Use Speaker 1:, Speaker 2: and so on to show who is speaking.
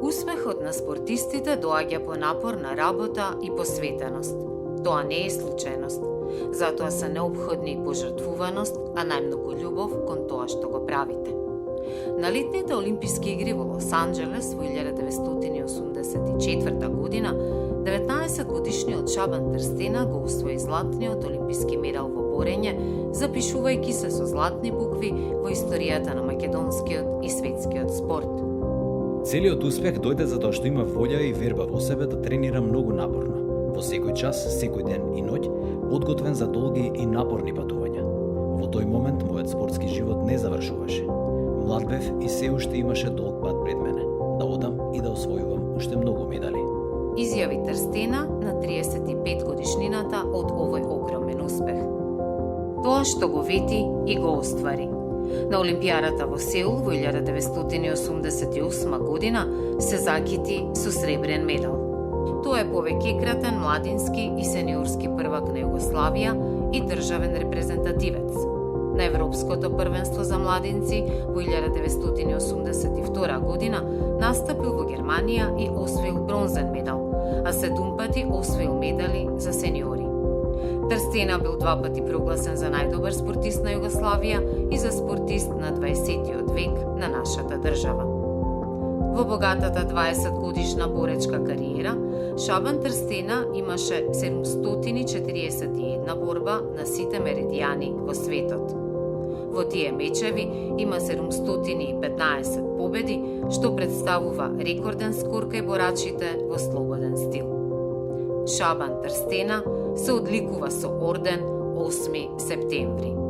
Speaker 1: Успехот на спортистите доаѓа по напорна работа и посветеност. Тоа не е случајност. Затоа се неопходни пожртвуваност, а најмногу љубов кон тоа што го правите. На летните Олимписки игри во Лос Анџелес во 1984 година 19-годишниот Шабан Трстена го усвои златниот олимписки медал во борење, запишувајќи се со златни букви во историјата на македонскиот и светскиот спорт.
Speaker 2: Целиот успех дојде затоа што има волја и верба во себе да тренира многу напорно, во секој час, секој ден и ноќ, подготвен за долги и напорни патувања. Во тој момент мојот спортски живот не завршуваше. Млад бев и се уште имаше долг пат пред мене, да одам и да освојувам уште многу медали.
Speaker 1: Изјави Трстена на 35 годишнината од овој огромен успех. Тоа што го вети и го оствари. На Олимпијадата во Сеул во 1988 година се закити со сребрен медал. Тоа е повеќекратен младински и сениорски првак на Југославија и државен репрезентативец. На Европското првенство за младинци во 1982 година настапил во Германија и освоил бронзен медал, а 7 пати освоил медали за сениори. Трстена бил 2 пати прогласен за најдобар спортист на Југославија и за спортист на 20 век на нашата држава. Во богатата 20-годишна боречка кариера, Шабан Трстена имаше 741 борба на сите меридијани во светот. Во тие мечеви има 715 победи, што представува рекорден скор кај борачите во слободен стил. Шабан Трстена се одликува со орден 8 септември.